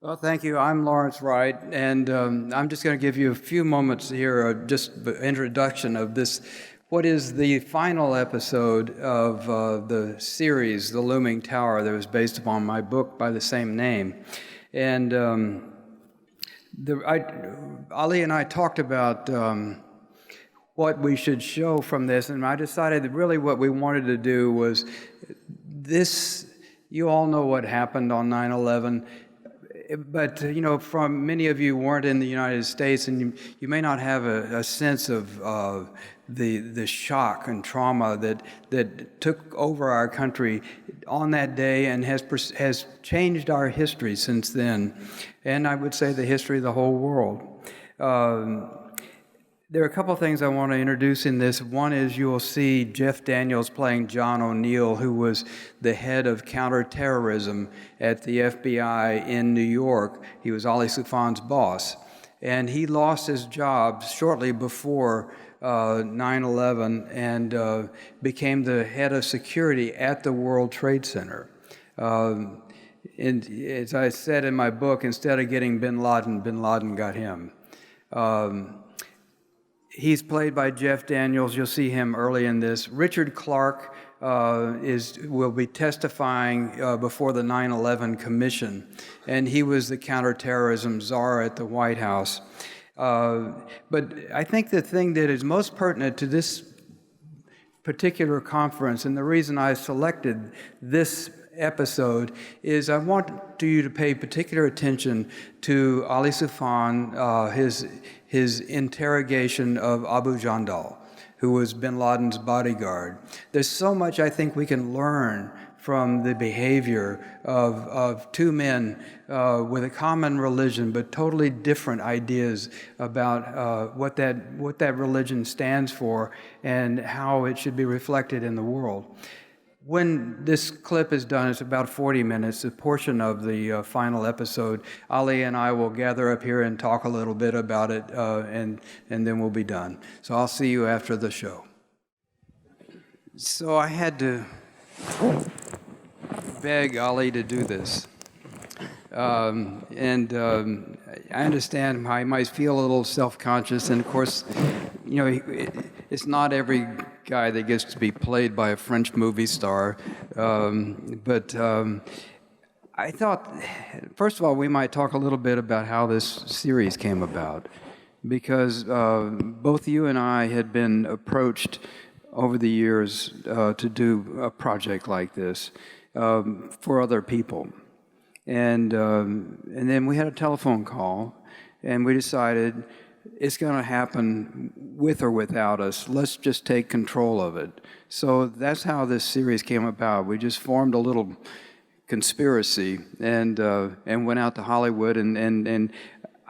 Well, thank you. I'm Lawrence Wright, and I'm just going to give you a few moments here, just introduction of this, what is the final episode of the series, The Looming Tower, that was based upon my book by the same name. And Ali and I talked about what we should show from this, and I decided that really what we wanted to do was this. You all know what happened on 9/11. But, from many of you weren't in the United States, and you may not have a sense of the shock and trauma that took over our country on that day and has changed our history since then, and I would say the history of the whole world. There are a couple of things I want to introduce in this. One is you will see Jeff Daniels playing John O'Neill, who was the head of counterterrorism at the FBI in New York. He was Ali Soufan's boss. And he lost his job shortly before 9/11 and became the head of security at the World Trade Center. And as I said in my book, instead of getting bin Laden got him. He's played by Jeff Daniels. You'll see him early in this. Richard Clark will be testifying before the 9/11 Commission, and he was the counterterrorism czar at the White House. But I think the thing that is most pertinent to this particular conference, and the reason I selected this episode, is I want you to pay particular attention to Ali Soufan, his interrogation of Abu Jandal, who was bin Laden's bodyguard. There's so much I think we can learn from the behavior of two men with a common religion, but totally different ideas about what that religion stands for and how it should be reflected in the world. When this clip is done, it's about 40 minutes, a portion of the final episode. Ali and I will gather up here and talk a little bit about it, and then we'll be done. So I'll see you after the show. So I had to beg Ali to do this. And I understand how he might feel a little self-conscious, and of course, it's not every guy that gets to be played by a French movie star, but I thought, first of all, we might talk a little bit about how this series came about, because both you and I had been approached over the years to do a project like this for other people. And then we had a telephone call, and we decided it's going to happen with or without us. Let's just take control of it. So that's how this series came about. We just formed a little conspiracy and went out to Hollywood, and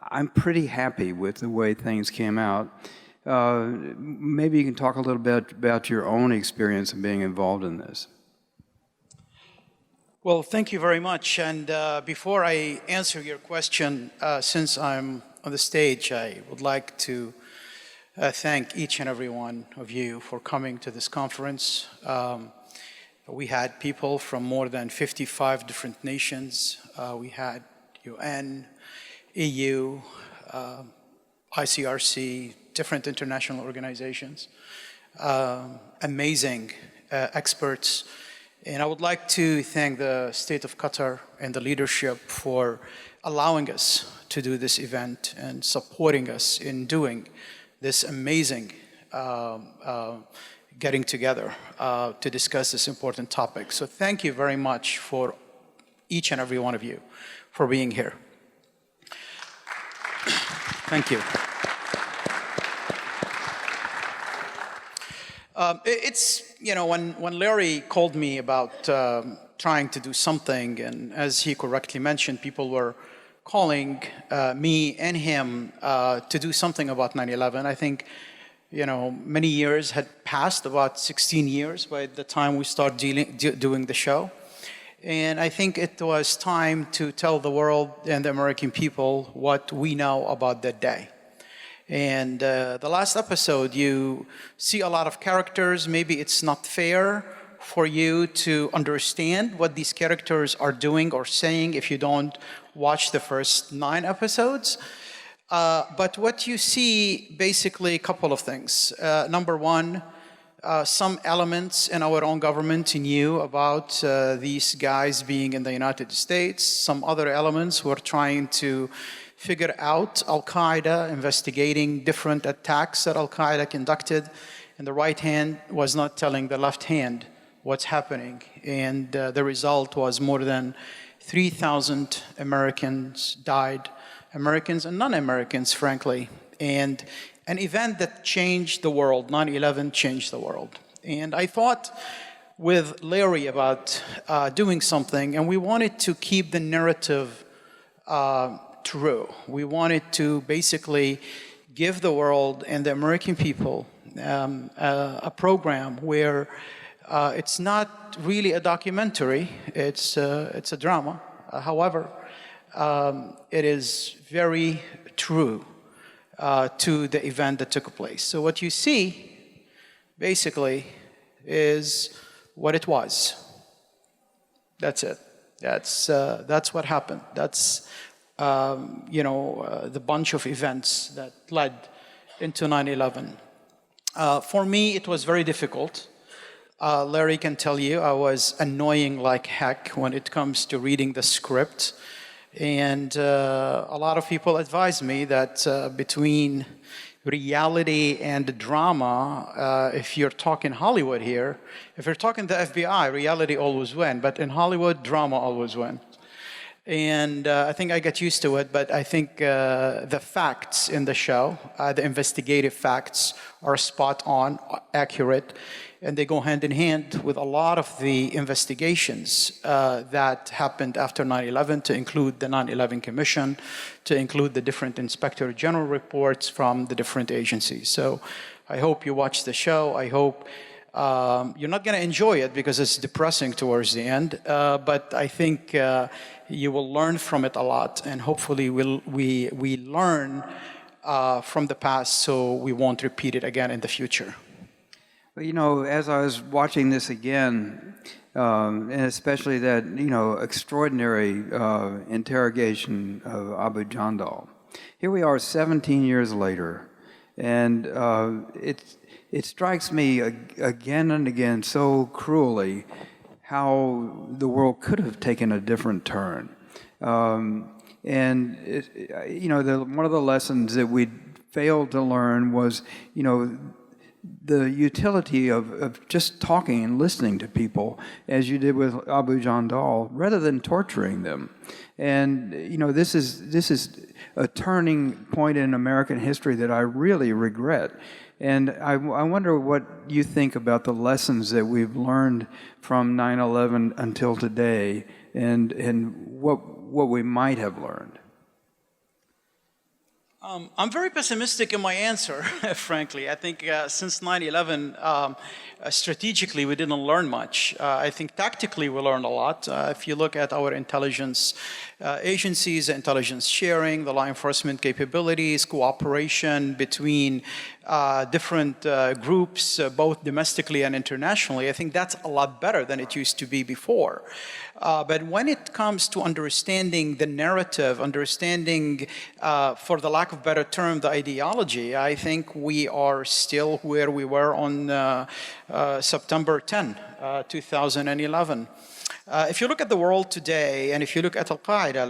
I'm pretty happy with the way things came out. Maybe you can talk a little bit about your own experience of being involved in this. Well, thank you very much. And before I answer your question, since I'm on the stage, I would like to thank each and every one of you for coming to this conference. We had people from more than 55 different nations. We had UN, EU, ICRC, different international organizations, amazing experts. And I would like to thank the state of Qatar and the leadership for allowing us to do this event and supporting us in doing this amazing getting together to discuss this important topic. So thank you very much for each and every one of you for being here. Thank you. It's, when Larry called me about trying to do something, and as he correctly mentioned, people were calling me and him to do something about 9/11. I think, many years had passed, about 16 years by the time we started doing the show. And I think it was time to tell the world and the American people what we know about that day. And the last episode, you see a lot of characters. Maybe it's not fair for you to understand what these characters are doing or saying if you don't watch the first 9 episodes. But what you see, basically, a couple of things. Number one, some elements in our own government knew about these guys being in the United States. Some other elements were trying to figure out Al-Qaeda, investigating different attacks that Al-Qaeda conducted. And the right hand was not telling the left hand what's happening. And the result was more than 3,000 Americans died, Americans and non-Americans, frankly. And an event that changed the world, 9/11 changed the world. And I thought with Larry about doing something, and we wanted to keep the narrative true. We wanted to basically give the world and the American people a program where it's not really a documentary, it's a drama. However, it is very true to the event that took place. So what you see, basically, is what it was. That's it. That's what happened. That's the bunch of events that led into 9/11. For me, it was very difficult. Larry can tell you I was annoying like heck when it comes to reading the script. And a lot of people advise me that between reality and drama, if you're talking Hollywood here, if you're talking the FBI, reality always wins. But in Hollywood, drama always wins. And I think I got used to it, but I think the facts in the show, the investigative facts, are spot on, accurate, and they go hand in hand with a lot of the investigations that happened after 9/11, to include the 9/11 Commission, to include the different Inspector General reports from the different agencies. So I hope you watch the show. I hope you're not going to enjoy it because it's depressing towards the end, but I think you will learn from it a lot, and hopefully we learn from the past so we won't repeat it again in the future. Well, as I was watching this again, and especially that, extraordinary interrogation of Abu Jandal, here we are 17 years later, and it strikes me again and again so cruelly how the world could have taken a different turn. And, one of the lessons that we failed to learn was, the utility of just talking and listening to people, as you did with Abu Jandal, rather than torturing them. And this is a turning point in American history that I really regret. And I wonder what you think about the lessons that we've learned from 9/11 until today, and what we might have learned. I'm very pessimistic in my answer, frankly. I think since 9/11, strategically, we didn't learn much. I think tactically, we learned a lot. If you look at our intelligence agencies, intelligence sharing, the law enforcement capabilities, cooperation between different groups, both domestically and internationally, I think that's a lot better than it used to be before. But when it comes to understanding the narrative, understanding, for the lack of better term, the ideology, I think we are still where we were on September 10, 2011. If you look at the world today, and if you look at Al-Qaeda,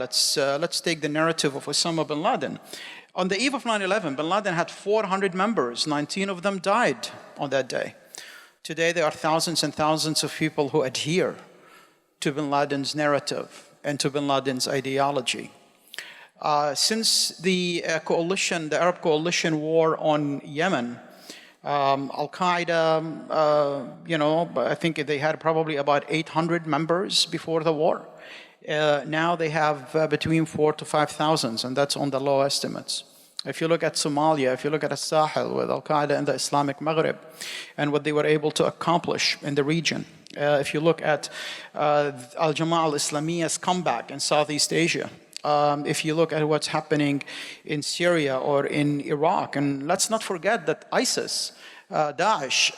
let's take the narrative of Osama bin Laden. On the eve of 9/11, bin Laden had 400 members. 19 of them died on that day. Today, there are thousands and thousands of people who adhere to bin Laden's narrative and to bin Laden's ideology. Since the Arab coalition war on Yemen, Al-Qaeda, I think they had probably about 800 members before the war. Now they have between 4,000 to 5,000, and that's on the low estimates. If you look at Somalia, if you look at Sahel with Al-Qaeda and the Islamic Maghreb, and what they were able to accomplish in the region. If you look at Al-Jama'ah al-Islamiyah's comeback in Southeast Asia, if you look at what's happening in Syria or in Iraq, and let's not forget that ISIS Daesh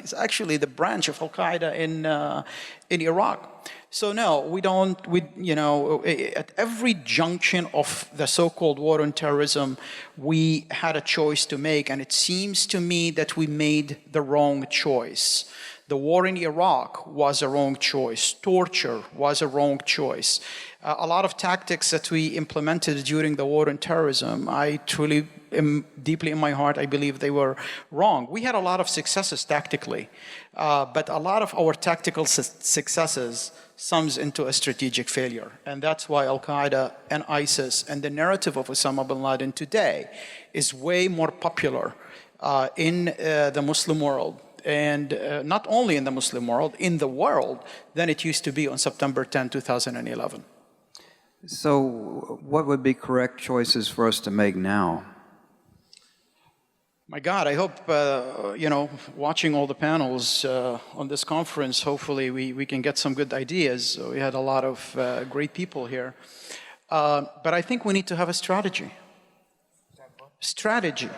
is actually the branch of Al-Qaeda in Iraq. So no, we don't, at every junction of the so-called war on terrorism, we had a choice to make, and it seems to me that we made the wrong choice. The war in Iraq was a wrong choice. Torture was a wrong choice. A lot of tactics that we implemented during the war on terrorism, I truly, deeply in my heart, I believe they were wrong. We had a lot of successes tactically, but a lot of our tactical successes sums into a strategic failure. And that's why Al-Qaeda and ISIS and the narrative of Osama bin Laden today is way more popular in the Muslim world. And not only in the Muslim world, in the world, than it used to be on September 10, 2011. So what would be correct choices for us to make now? My God, I hope, watching all the panels on this conference, hopefully we can get some good ideas. We had a lot of great people here. But I think we need to have a strategy. Strategy.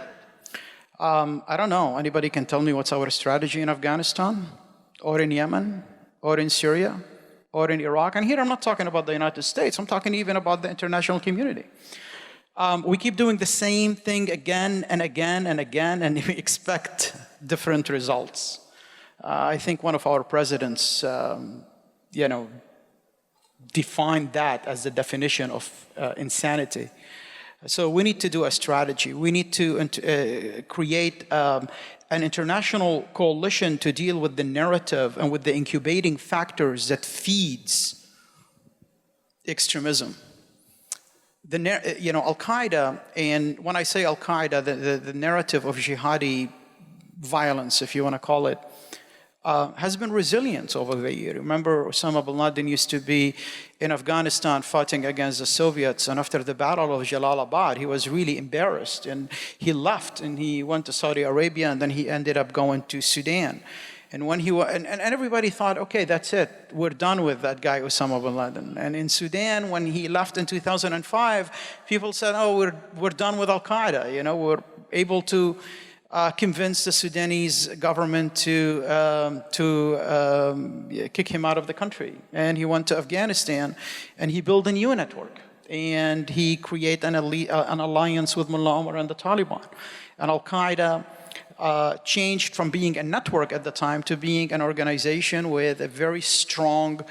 I don't know, anybody can tell me what's our strategy in Afghanistan, or in Yemen, or in Syria, or in Iraq? And here I'm not talking about the United States, I'm talking even about the international community. We keep doing the same thing again and again and again, and we expect different results. I think one of our presidents, defined that as the definition of insanity. So we need to do a strategy. We need to create an international coalition to deal with the narrative and with the incubating factors that feeds extremism. Al-Qaeda, and when I say Al-Qaeda, the narrative of jihadi violence, if you want to call it, has been resilient over the years. Remember, Osama bin Laden used to be in Afghanistan fighting against the Soviets, and after the Battle of Jalalabad, he was really embarrassed, and he left, and he went to Saudi Arabia, and then he ended up going to Sudan. And when and everybody thought, okay, that's it, we're done with that guy Osama bin Laden. And in Sudan, when he left in 2005, people said, oh, we're done with Al-Qaeda. We're able to convince the Sudanese government to kick him out of the country. And he went to Afghanistan, and he built a new network. And he created an alliance with Mullah Omar and the Taliban. And Al-Qaeda changed from being a network at the time to being an organization with a very strong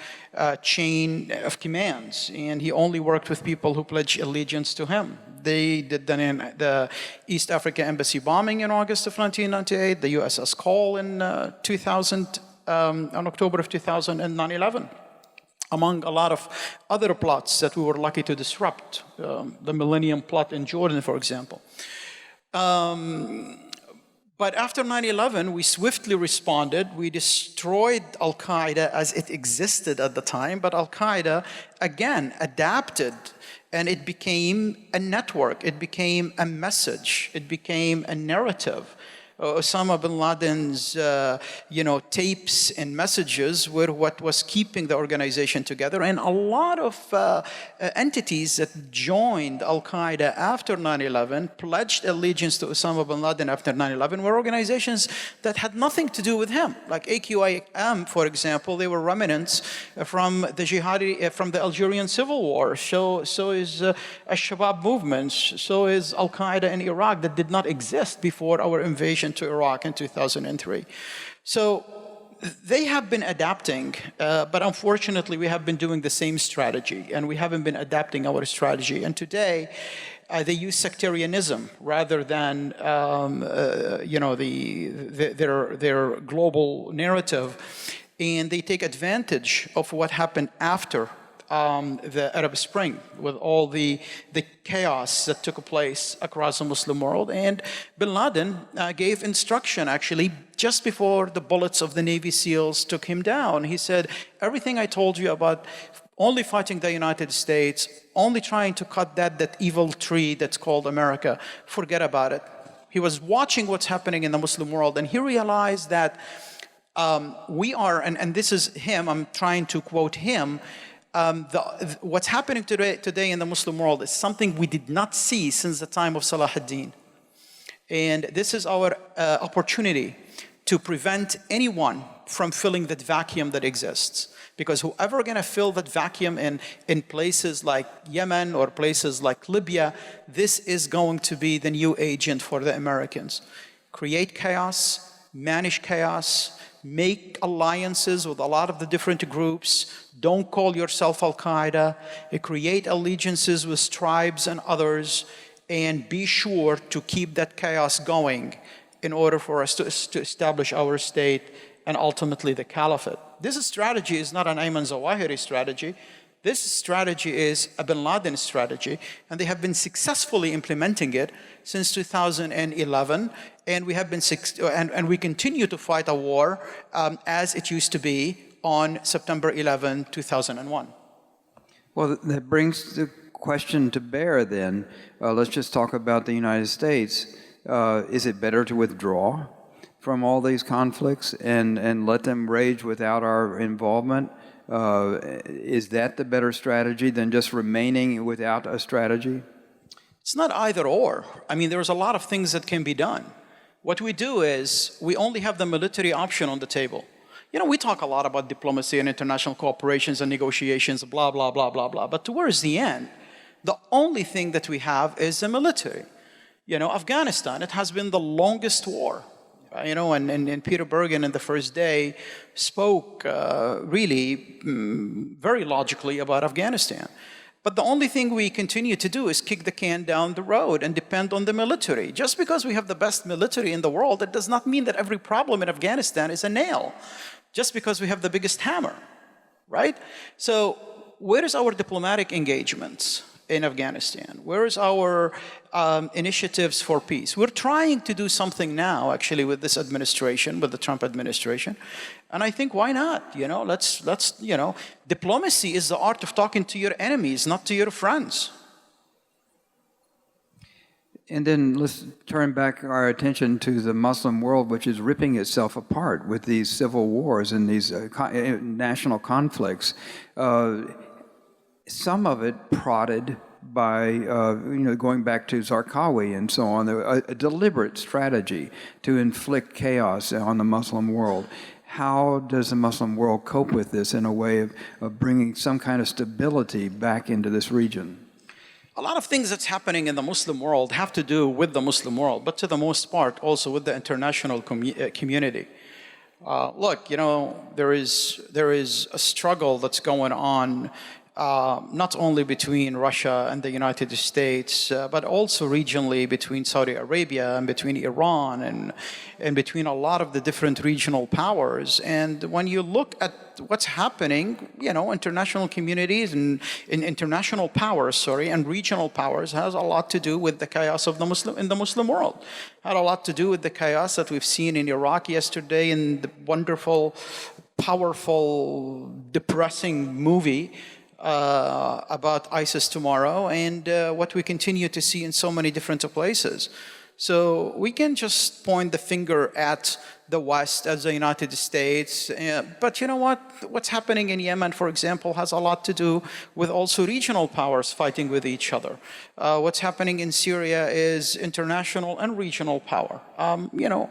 chain of commands. And he only worked with people who pledged allegiance to him. They did the East Africa Embassy bombing in August of 1998, the USS Cole in on October of 2000, and 9/11, among a lot of other plots that we were lucky to disrupt, the Millennium Plot in Jordan, for example. But after 9/11, we swiftly responded. We destroyed Al-Qaeda as it existed at the time, but Al-Qaeda, again, adapted, and it became a network. It became a message. It became a narrative. Osama bin Laden's tapes and messages were what was keeping the organization together. And a lot of entities that joined Al-Qaeda after 9/11, pledged allegiance to Osama bin Laden after 9/11, were organizations that had nothing to do with him. Like AQIM, for example, they were remnants from the jihadi, from the Algerian Civil War. So is Al-Shabaab movement. So is Al-Qaeda in Iraq that did not exist before our invasion to Iraq in 2003. So they have been adapting, but unfortunately we have been doing the same strategy, and we haven't been adapting our strategy. And today they use sectarianism rather than their global narrative, and they take advantage of what happened after the Arab Spring, with all the chaos that took place across the Muslim world. And bin Laden gave instruction, actually, just before the bullets of the Navy SEALs took him down. He said, everything I told you about only fighting the United States, only trying to cut that evil tree that's called America, forget about it. He was watching what's happening in the Muslim world, and he realized that we are, and this is him, I'm trying to quote him, what's happening today in the Muslim world is something we did not see since the time of Salah ad-Din. And this is our opportunity to prevent anyone from filling that vacuum that exists. Because whoever going to fill that vacuum in places like Yemen or places like Libya, this is going to be the new agent for the Americans. Create chaos, manage chaos, make alliances with a lot of the different groups. Don't call yourself Al-Qaeda. Create allegiances with tribes and others, and be sure to keep that chaos going in order for us to establish our state and ultimately the caliphate. This strategy is not an Ayman Zawahiri strategy. This strategy is a bin Laden strategy, and they have been successfully implementing it since 2011, and we continue to fight a war as it used to be on September 11, 2001. Well, that brings the question to bear then. Let's just talk about the United States. Is it better to withdraw from all these conflicts and let them rage without our involvement? Is that the better strategy than just remaining without a strategy? It's not either or. I mean, there's a lot of things that can be done. What we do is we only have the military option on the table. You know, we talk a lot about diplomacy and international cooperations and negotiations, blah, blah, blah, blah, blah. But towards the end, the only thing that we have is the military. You know, Afghanistan, it has been the longest war. You know, and Peter Bergen in the first day spoke really very logically about Afghanistan. But the only thing we continue to do is kick the can down the road and depend on the military. Just because we have the best military in the world, that does not mean that every problem in Afghanistan is a nail. Just because we have the biggest hammer, right? So where is our diplomatic engagements in Afghanistan? Where is our initiatives for peace? We're trying to do something now, actually, with this administration, with the Trump administration. And I think, why not? You know, let's you know, diplomacy is the art of talking to your enemies, not to your friends. And then let's turn back our attention to the Muslim world, which is ripping itself apart with these civil wars and these national conflicts. Some of it prodded by, you know, going back to Zarqawi and so on, a deliberate strategy to inflict chaos on the Muslim world. How does the Muslim world cope with this in a way of bringing some kind of stability back into this region? A lot of things that's happening in the Muslim world have to do with the Muslim world, but to the most part also with the international community. Look, you know, there is a struggle that's going on not only between Russia and the United States, but also regionally between Saudi Arabia and between Iran and between a lot of the different regional powers. And when you look at what's happening, you know, international communities and international powers, and regional powers has a lot to do with the chaos of the Muslim world. Had a lot to do with the chaos that we've seen in Iraq yesterday in the wonderful, powerful, depressing movie about ISIS tomorrow, and what we continue to see in so many different places. So we can just point the finger at the West as the United States, but you know what? What's happening in Yemen, for example, has a lot to do with also regional powers fighting with each other. What's happening in Syria is international and regional power. You know,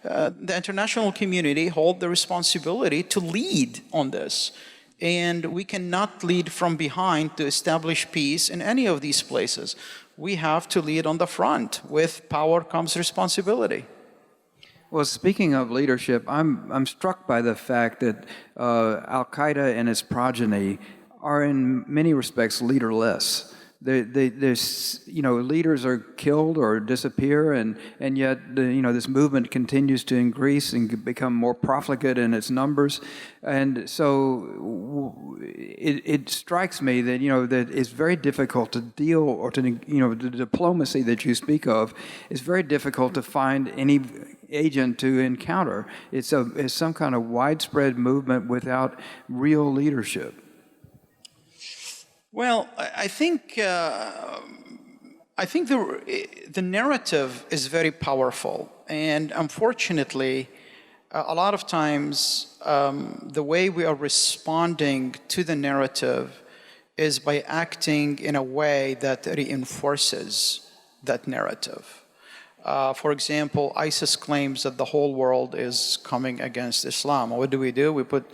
the international community hold the responsibility to lead on this. And we cannot lead from behind to establish peace in any of these places. We have to lead on the front. With power comes responsibility. Well, speaking of leadership, I'm struck by the fact that Al-Qaeda and its progeny are in many respects leaderless. There's, you know, leaders are killed or disappear, and yet, you know, this movement continues to increase and become more profligate in its numbers. And so it strikes me that, you know, that it's very difficult to deal, or to, you know, the diplomacy that you speak of is very difficult to find any agent to encounter. It's some kind of widespread movement without real leadership. Well, I think the narrative is very powerful, and unfortunately, a lot of times the way we are responding to the narrative is by acting in a way that reinforces that narrative. For example, ISIS claims that the whole world is coming against Islam. What do? We put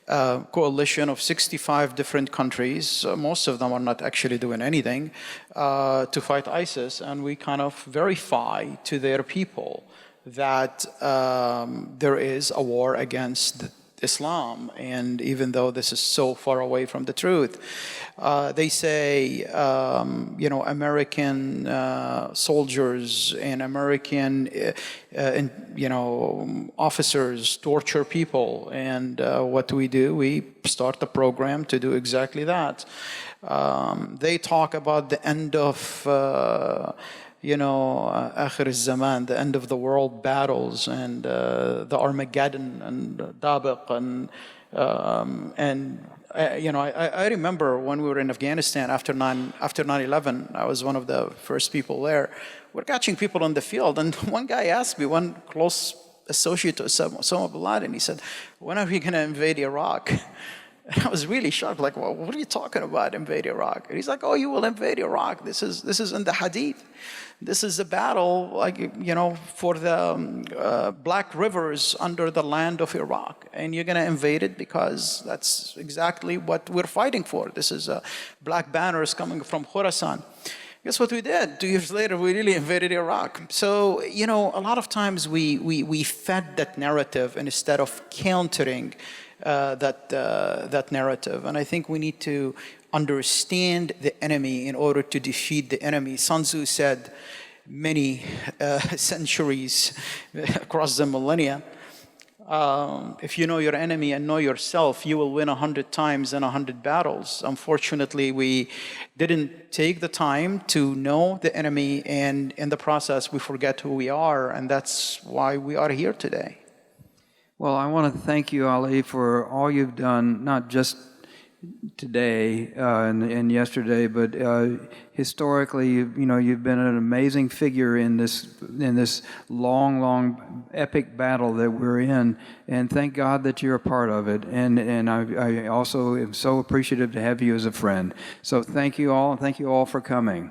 a coalition of 65 different countries, most of them are not actually doing anything, to fight ISIS, and we kind of verify to their people that there is a war against Islam, and even though this is so far away from the truth, they say, American soldiers and American, officers torture people, and what do? We start a program to do exactly that. They talk about the end of Akhir al-Zaman, the end of the world battles, and the Armageddon, and Dabiq, I remember when we were in Afghanistan after 9/11, I was one of the first people there. We're catching people on the field, and one guy asked me, one close associate to Osama bin Laden, he said, "When are we going to invade Iraq?" And I was really shocked, like, well, what are you talking about, invade Iraq? And he's like, oh, you will invade Iraq. This is in the Hadith. This is a battle, for the Black Rivers under the land of Iraq. And you're going to invade it because that's exactly what we're fighting for. This is black banners coming from Khorasan. Guess what we did? 2 years later, we really invaded Iraq. So, a lot of times we fed that narrative instead of countering that narrative. And I think we need to understand the enemy in order to defeat the enemy. Sun Tzu said many centuries across the millennia, if you know your enemy and know yourself, you will win 100 times in 100 battles. Unfortunately, we didn't take the time to know the enemy, and in the process, we forget who we are, and that's why we are here today. Well, I want to thank you, Ali, for all you've done, not just today and yesterday, but historically, you've been an amazing figure in this long, epic battle that we're in, and thank God that you're a part of it. And I also am so appreciative to have you as a friend. So thank you all, and thank you all for coming.